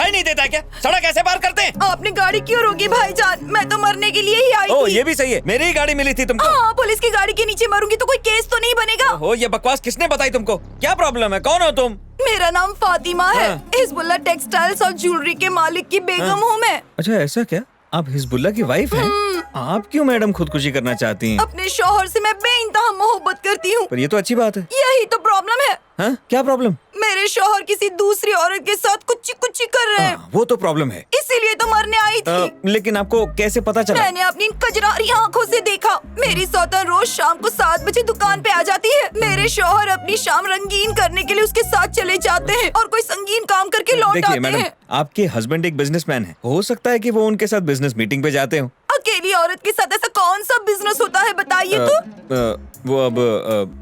दिखाई नहीं देता क्या? सड़क ऐसे पार करते हैं? आपने गाड़ी क्यों रोकी भाईजान? मैं तो मरने के लिए ही आई ओ, थी। ये भी सही है, मेरी ही गाड़ी मिली थी तुमको। हाँ, पुलिस की गाड़ी के नीचे मरूंगी तो कोई केस तो नहीं बनेगा। हो, ये बकवास किसने बताई तुमको? क्या प्रॉब्लम है? कौन हो तुम? मेरा नाम फातिमा है। हाँ। हिजबुल्ला टेक्सटाइल्स और ज्वेलरी के मालिक की बेगम हूँ मैं। अच्छा, ऐसा क्या? आप हिजबुल्ला की वाइफ हैं? आप क्यों मैडम खुदकुशी करना चाहती हैं? अपने शौहर से मैं बेइंतहा मोहब्बत करती हूँ। पर ये तो अच्छी बात है। यही तो प्रॉब्लम है। हाँ, क्या प्रॉब्लम? मेरे शौहर किसी दूसरी औरत के साथ कुछ कुछ कर रहे हैं। वो तो प्रॉब्लम है। इसीलिए तो मरने आई थी। लेकिन आपको कैसे पता चला? मैंने अपनी कजरारी आंखों से देखा। मेरी सौतन रोज शाम को 7 बजे दुकान पे आ जाती है। मेरे शौहर अपनी शाम रंगीन करने के लिए उसके साथ चले जाते हैं और कोई संगीन काम करके लौट देखिए आते मैडम, हैं। आपके हस्बैंड एक बिजनेसमैन है, हो सकता है कि वो उनके साथ बिजनेस मीटिंग पे जाते हो। अकेली औरत के साथ ऐसा कौन सा बिजनेस होता है बताइए तो। वो अब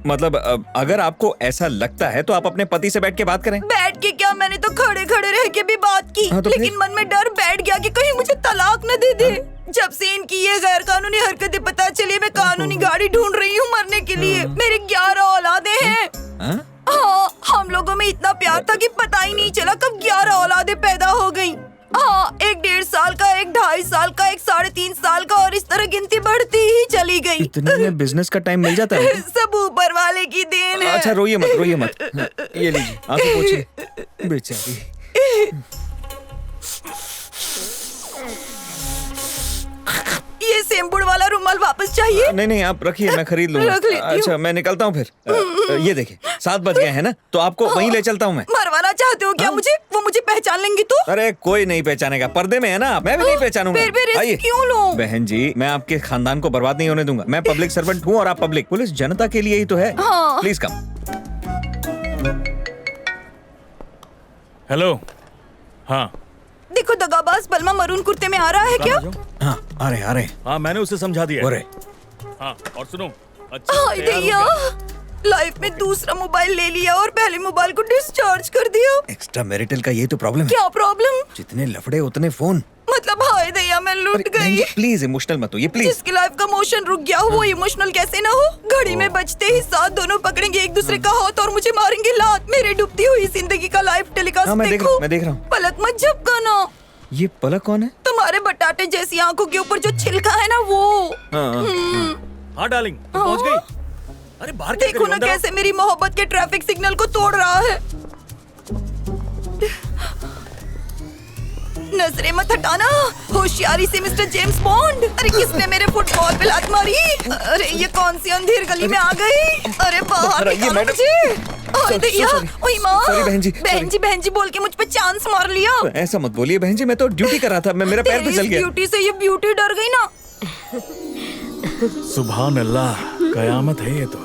मतलब अगर आपको ऐसा लगता है तो आप अपने पति से बैठ के बात करें। बैठ के क्या, मैंने तो खड़े खड़े रह के भी बात की। हाँ, तो लेकिन मन में डर बैठ गया कि कहीं मुझे तलाक न दे दे। जब से इनकी ये गैर कानूनी हरकतें पता चली, मैं कानूनी गाड़ी ढूंढ रही हूँ मरने के लिए। मेरे 11 औलादे हैं। हाँ, हम लोगों में इतना प्यार था कि पता ही नहीं चला कब 11 औलादे पैदा हो गयी। हाँ, एक 1.5 साल का, एक 2.5 साल का, एक 3.5 साल का, और इस तरह गिनती बढ़ती ही चली गई। इतने में बिजनेस का टाइम मिल जाता है? सब ऊपर वाले की देन है। अच्छा, रोइए मत, रोइए मत। ये लीजिए, आप ही पूछिए। बेचारी। ये सेम्बुड़ वाला रुमाल वापस चाहिए? नहीं, आप रखिए, मैं खरीद लूंगा। रख लेती हूँ। अच्छा, मैं निकलता हूँ फिर। ये देखिए, 7 बज गए हैं ना, तो आपको वहीं ले चलता हूँ मैं। मरवाना चाहते हो क्या मुझे? वो मुझे पहचान लेंगी तो? अरे कोई नहीं पहचानेगा, पर्दे में है ना, मैं भी नहीं पहचानूंगा। फिर भी रिस्क आइए। क्यों लूं? बहन जी, मैं आपके खानदान को बर्बाद नहीं होने दूंगा। मैं पब्लिक सर्वेंट हूँ और आप पब्लिक। पुलिस जनता के लिए ही तो है। हाँ। Please come. हेलो। हाँ देखो, दगाबाज बलमा मरून कुर्ते में आ रहा है क्या? हाँ, आ रहे। हाँ, मैंने उसे समझा दिया। अरे हाँ, और सुनो, अच्छा हाय दैया, लाइफ में दूसरा मोबाइल ले लिया और पहले मोबाइल को डिस्चार्ज कर दिया। एक्स्ट्रा मैरिटल का यही तो प्रॉब्लम है। क्या प्रॉब्लम? जितने लफड़े उतने फोन। मतलब हाय दैया, मैं लुट गई। प्लीज इमोशनल मत हो, ये प्लीज। जिसकी लाइफ का मोशन रुक गया हो वो इमोशनल कैसे ना हो? घड़ी में बजते ही साथ दोनों पकड़ेंगे एक दूसरे का हाथ और मुझे मारेंगे लात। मेरे डूबती हुई जिंदगी का लाइव टेलीकास्ट हाँ, मैं देख रहा हूँ। पलक मत झपकाना। ये पलक कौन है? तुम्हारे बटाटे जैसी आंखों के ऊपर जो छिलका है ना, वो। हाँ डार्लिंग, तुम पहुंच गई? अरे बाहर क्या कर देखो रही हो? ना अंदर आओ। कैसे मेरी मोहब्बत के ट्रैफिक सिग्नल को तोड़ रहा है। नजरें मत हटाना, होशियारी से मिस्टर जेम्स बॉन्ड। अरे किसने मेरे फुटबॉल पे लात मारी? अरे ये कौन सी अंधेर गली में आ गई? अरे बाहर निकालो मुझे। ओए दैया, ओए माँ। सॉरी बहन जी, बहन जी बोल के मुझ पे चांस मार लिया। ऐसा मत बोलिए बहन जी, मैं तो ड्यूटी कर रहा था। मेरा पैर पे चल गया। ब्यूटी से ये ब्यूटी डर गई ना। सुभान अल्लाह, कयामत है ये तो।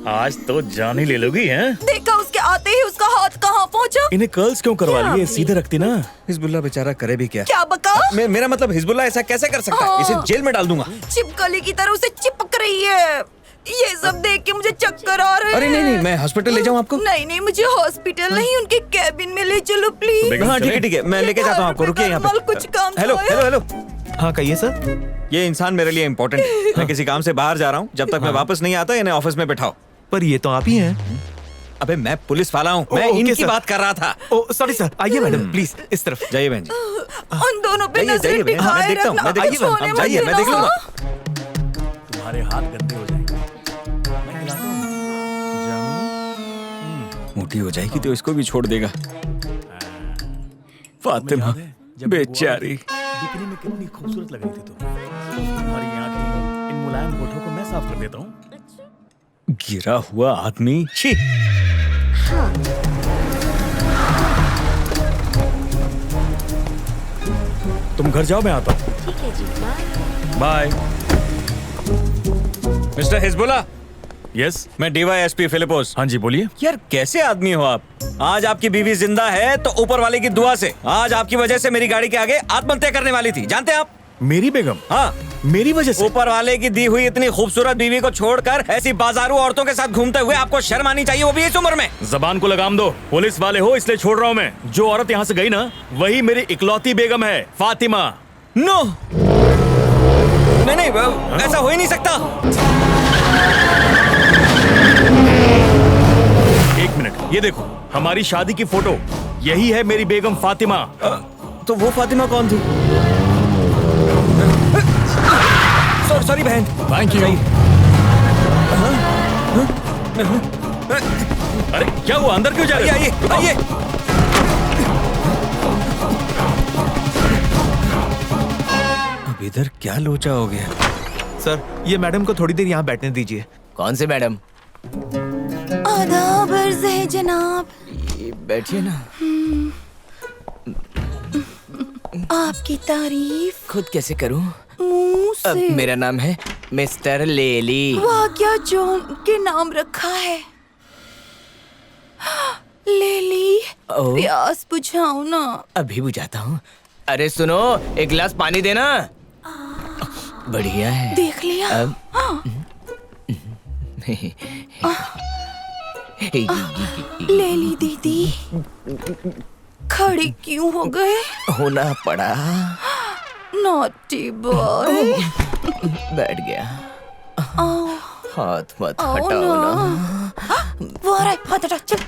आज तो जान ही ले लोगी हैं? देखा, उसके आते ही उसका हाथ कहाँ पहुँचा। इन्हें कर्ल्स क्यों करवा लिए? सीधे रखती ना। हिजबुल्ला बेचारा करे भी क्या? क्या बका? मेरा मतलब हिजबुल्ला ऐसा कैसे कर सकता है? इसे जेल में डाल दूंगा। चिपकली की तरह उसे चिपक रही है। ये सब देख के मुझे चक्कर आ रहे हैं। अरे नहीं, मैं हॉस्पिटल ले जाऊँ आपको? नहीं, मुझे हॉस्पिटल नहीं, उनके कैबिन में ले चलो प्लीज। हाँ ठीक है, मैं लेके जाता हूँ आपको। रुकिए यहाँ पे। कुछ काम हेलो। हाँ कहिए सर। ये इंसान मेरे लिए इम्पोर्टेंट है। मैं किसी काम से बाहर जा रहा हूँ, जब तक मैं वापस नहीं आता इन्हें ऑफिस में बैठाओ। पर ये तो आप ही हैं। अबे मैं पुलिस वाला हूँ, मैं ओके इनकी सर। बात कर रहा था। ओ सॉरी सर, आइए मैडम प्लीज इस तरफ जाइए बहन जी। उन दोनों पे जाइए, नजर मैं टिकाए देखता हूँ, रखना। मैं देखता हूँ। सोने आप जाइए, मत मैं देख देना, लूंगा। तुम्हारे हाथ गंदे हो जाएंगे। मैं खिलाता हूँ। जानू, मोटी हो जाएगी तो इसको भी छोड़ देगा। फातिमा याद है जब वो बेचारी। दिखने में कितनी खूबसूरत लग रही थी तुम्हारी आंखें, इन मुलायम होठों को मैं साफ कर देता हूँ। गिरा हुआ आदमी। छी। तुम घर जाओ, मैं आता हूँ। बाय। Mister Hezbollah, yes. मैं डीवाईएसपी फिलिपोस। हाँ जी बोलिए। यार कैसे आदमी हो आप? आज आपकी बीवी जिंदा है तो ऊपर वाले की दुआ से। आज आपकी वजह से मेरी गाड़ी के आगे आत्महत्या करने वाली थी, जानते हैं आप? मेरी बेगम? हाँ, मेरी वजह से? ऊपर वाले की दी हुई इतनी खूबसूरत बीवी को छोड़कर ऐसी बाजारू औरतों के साथ घूमते हुए आपको शर्म आनी चाहिए, वो भी इस उम्र में। जबान को लगाम दो, पुलिस वाले हो इसलिए छोड़ रहा हूँ मैं। जो औरत यहाँ से गई ना, वही मेरी इकलौती बेगम है, फातिमा। नो, नहीं, ऐसा हो ही नहीं सकता। एक मिनट, ये देखो, हमारी शादी की फोटो, यही है मेरी बेगम फातिमा। तो वो फातिमा कौन थी? सॉरी बहन। Thank you. अरे क्या हुआ, अंदर क्यों जा रहे? आइए आइए। अब इधर क्या लोचा हो गया? सर, ये मैडम को थोड़ी देर यहाँ बैठने दीजिए। कौन से मैडम? आदाब अर्ज़ है जनाब। बैठिए ना। आपकी तारीफ खुद कैसे करूं? मुंह से। मेरा नाम है मिस्टर लेली। वाह, क्या जॉन के नाम रखा है। लेली, ओह। प्यास बुझाओ ना। अभी बुझाता हूँ। अरे सुनो, एक गिलास पानी देना। बढ़िया है। देख लिया। अब लेली दीदी, खड़ी क्यों हो गए? होना पड़ा। Naughty boy. बैठ गया। आओ हाथ मत आओ हटाओ ना। ना। वो आ रहा है, हाथ हटा, चल।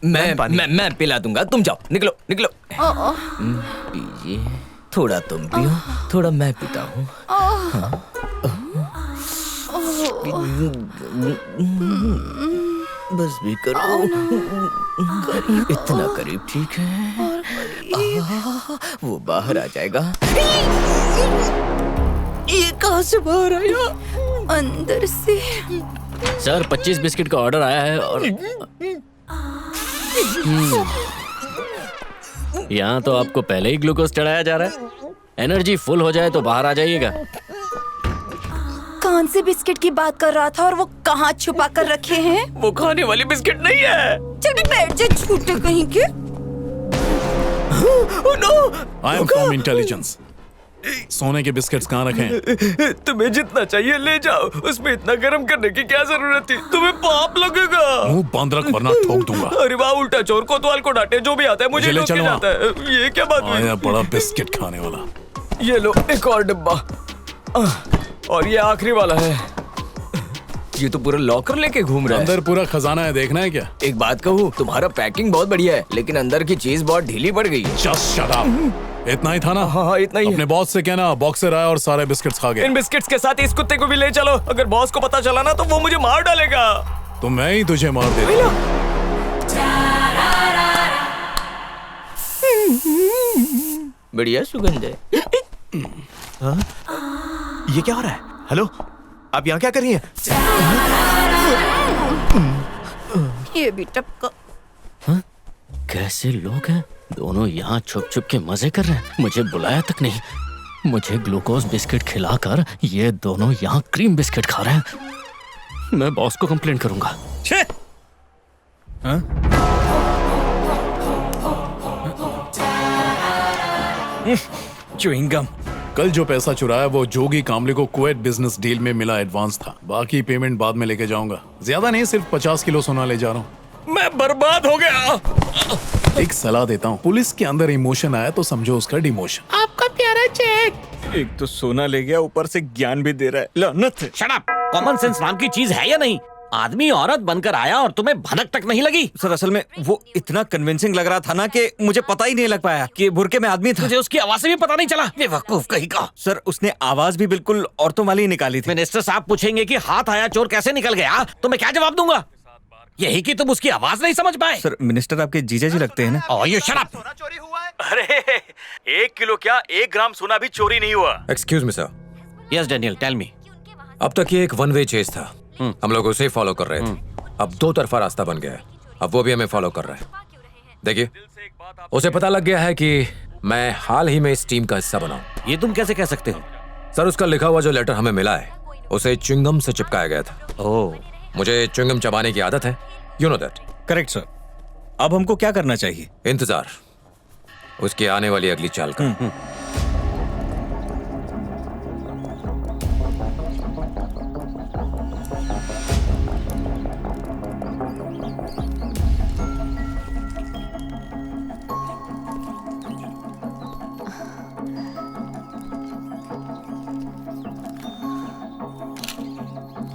मैं पिला दूंगा, तुम जाओ, निकलो निकलो। पीजिए, थोड़ा तुम पियो, थोड़ा मैं पीता हूँ। बस भी करो, इतना करीब, ठीक है। वो बाहर आ जाएगा। ये कहाँ से बाहर आया? अंदर से। सर 25 बिस्किट का ऑर्डर आया है और यहाँ तो आपको पहले ही ग्लूकोज चढ़ाया जा रहा है। एनर्जी फुल हो जाए तो बाहर आ जाइएगा। कौन से बिस्किट की बात कर रहा था और वो कहाँ छुपा कर रखे हैं? वो खाने वाली बिस्किट नहीं है। चल बैठ जा, छूटे कहीं के। I am from intelligence. सोने के बिस्किट्स कहाँ रखे हैं? तुम्हें जितना चाहिए ले जाओ, उसमें इतना गर्म करने की क्या जरूरत थी? तुम्हें पाप लगेगा। मुंह बंद रख वरना ठोक दूंगा। अरे वाह, उल्टा चोर कोतवाल को डांटे, जो भी आता है मुझे ले ठोक के चलो जाता है। ये क्या बात हुई? आया बड़ा बिस्किट खाने वाला। ये लो एक और डिब्बा, और ये आखिरी वाला है। ये तो पूरा लॉकर लेके घूम रहा है। अंदर पूरा खजाना है, देखना है क्या? एक बात कहूँ, तुम्हारा पैकिंग बहुत बढ़िया है, लेकिन अंदर की चीज बहुत ढीली पड़ गई है। Just shut up. इतना ही था ना? हाँ, इतना ही है। अपने बॉस से कहना बॉक्सर आया और सारे बिस्किट्स खा गया। इन बिस्किट्स के साथ इस कुत्ते को भी ले चलो। अगर बॉस को पता चला ना तो वो मुझे मार डालेगा। तो मैं ही तुझे मार देता। बढ़िया सुगंध है। ये क्या हो रहा है? हेलो, आप यहाँ क्या कर रही हैं? ये भी टपका। कैसे लोग हैं? दोनों यहाँ छुप छुप के मजे कर रहे हैं। मुझे बुलाया तक नहीं। मुझे ग्लूकोज बिस्किट खिलाकर ये दोनों यहाँ क्रीम बिस्किट खा रहे हैं। मैं बॉस को कंप्लेंट करूंगा। छे! हाँ? Chewing gum. कल जो पैसा चुराया वो जोगी कामले को कुवैत बिजनेस डील में मिला एडवांस था। बाकी पेमेंट बाद में लेके जाऊंगा। ज्यादा नहीं, सिर्फ 50 किलो सोना ले जा रहा हूँ। मैं बर्बाद हो गया। एक सलाह देता हूँ, पुलिस के अंदर इमोशन आया तो समझो उसका डिमोशन। आपका प्यारा चेक। एक तो सोना ले गया, ऊपर से ज्ञान भी दे रहा है। लानत है। Shut up. कॉमन सेंस नाम की चीज है या नहीं? आदमी औरत बनकर आया और तुम्हें भनक तक नहीं लगी? सर असल में वो इतना कन्विंसिंग लग रहा था ना कि मुझे पता ही नहीं लग पाया कि बुरके में आदमी था। तुझे उसकी आवाज से भी पता नहीं चला? बेवकूफ कहीं का। सर उसने आवाज भी बिल्कुल औरतों वाली ही निकाली थी। मिनिस्टर साहब पूछेंगे कि हाथ आया चोर कैसे निकल गया, तो मैं क्या जवाब दूंगा? यही कि तुम उसकी आवाज नहीं समझ पाए। सर मिनिस्टर आपके जीजा जी लगते हैं ना? Oh you shut up. अरे 1 किलो क्या, 1 ग्राम सोना भी चोरी नहीं हुआ। Excuse me sir. Yes Daniel, tell me. अब तक ये एक वन वे चेज था। हम लोग उसे फॉलो कर रहे थे। अब 2 तरफा रास्ता बन गया है। अब वो भी हमें फॉलो कर रहा है। देखिए, उसे पता लग गया है कि मैं हाल ही में इस टीम का हिस्सा बना हूं। ये तुम कैसे कह सकते हो? सर, उसका लिखा हुआ जो लेटर हमें मिला है उसे च्युइंगम से चिपकाया गया था। ओह, मुझे च्युइंगम चबाने की आदत है, you know that. Correct sir. अब हमको क्या करना चाहिए? इंतजार उसकी आने वाली अगली चाल का।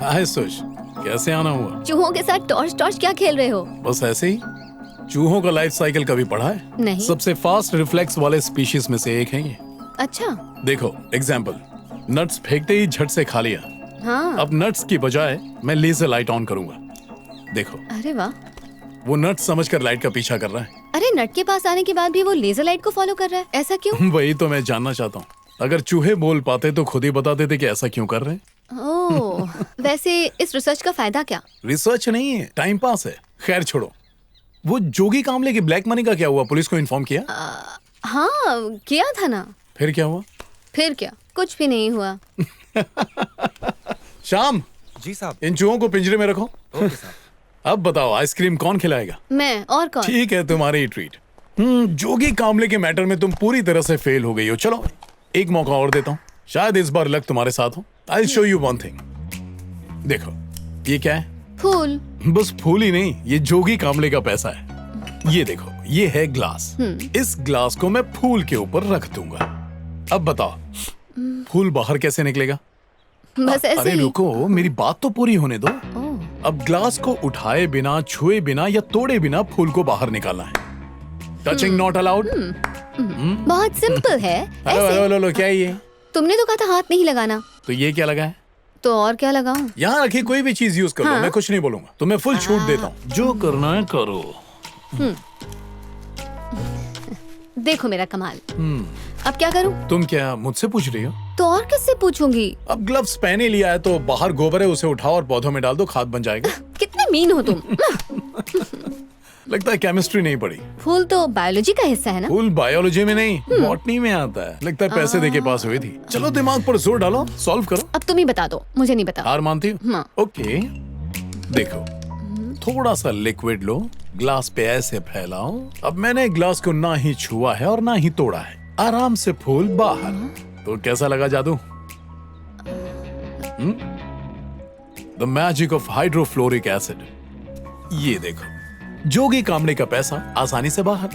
हाय सुश, कैसे आना हुआ? चूहों के साथ टॉर्च टॉर्च क्या खेल रहे हो? बस ऐसे ही। चूहों का लाइफ साइकिल कभी पढ़ा है? नहीं। सबसे फास्ट रिफ्लेक्स वाले स्पीशीज में से एक है ये। अच्छा। देखो एग्जाम्पल, नट्स फेंकते ही झट से खा लिया। हाँ। अब नट्स की बजाय मैं लेजर लाइट ऑन करूंगा। देखो अरे वाह। वो नट समझकर लाइट का पीछा कर रहा है। अरे नट के पास आने के बाद भी वो लेजर लाइट को फॉलो कर रहा है, ऐसा क्यों? वही तो मैं जानना चाहता हूँ। अगर चूहे बोल पाते तो खुद ही बता देते कि ऐसा क्यों कर रहे हैं। ओह, वैसे इस रिसर्च का फायदा क्या? रिसर्च नहीं है, टाइम पास है। खैर छोड़ो, वो जोगी कामले की ब्लैक मनी का क्या हुआ? पुलिस को इन्फॉर्म किया? हाँ किया था ना। फिर क्या हुआ? फिर क्या, कुछ भी नहीं हुआ। शाम जी साहब। इन चूहों को पिंजरे में रखो। ओके साहब। अब बताओ आइसक्रीम कौन खिलाएगा? मैं और कौन? ठीक है, तुम्हारी ही ट्रीट। जोगी कामले के मैटर में तुम पूरी तरह से फेल हो गई हो। चलो एक मौका और देता हूँ, शायद इस बार लक तुम्हारे साथ हो। I show you one thing. देखो ये क्या है? फूल। बस फूल ही नहीं, ये जोगी कामले का पैसा है। ये देखो, ये है ग्लास। इस ग्लास को मैं फूल के ऊपर रख दूंगा। अब बताओ फूल बाहर कैसे निकलेगा? बस ऐसे अरे ही। रुको, मेरी बात तो पूरी होने दो। ओह, अब ग्लास को उठाए बिना, छुए बिना या तोड़े बिना फूल को बाहर निकालना है। Touching not allowed. बहुत सिंपल है। हेलो ऐसे। हेलो हेलो, क्या है ये? तुमने तो कहा था हाथ नहीं लगाना, तो ये क्या लगा है? तो और क्या लगाऊं? यहाँ रखी कोई भी चीज यूज कर लो, मैं कुछ नहीं बोलूंगा। तुम्हें फुल छूट देता हूँ, जो करना है करो। देखो मेरा कमाल। अब क्या करूं? तुम क्या मुझसे पूछ रही हो? तो और किससे पूछूंगी? अब ग्लव्स पहने लिया है तो बाहर गोबर है, उसे उठाओ और पौधों में डाल दो, खाद बन जाएगा। कितने मीन हो तुम। लगता है केमिस्ट्री नहीं पढ़ी। फूल तो बायोलॉजी का हिस्सा है ना? फूल बायोलॉजी में नहीं, बॉटनी में आता है। लगता है पैसे दे के पास हुई थी। चलो दिमाग पर जोर डालो, सॉल्व करो। अब तुम ही बता दो, मुझे नहीं बता। हार मानती हो? हाँ। ओके, देखो थोड़ा सा लिक्विड लो, ग्लास पे ऐसे फैलाओ। अब मैंने ग्लास को ना ही छुआ है और ना ही तोड़ा है, आराम से फूल बाहर। तो कैसा लगा जादू? The magic of hydrofluoric acid. ये देखो, जोगी कामले का पैसा आसानी से बाहर।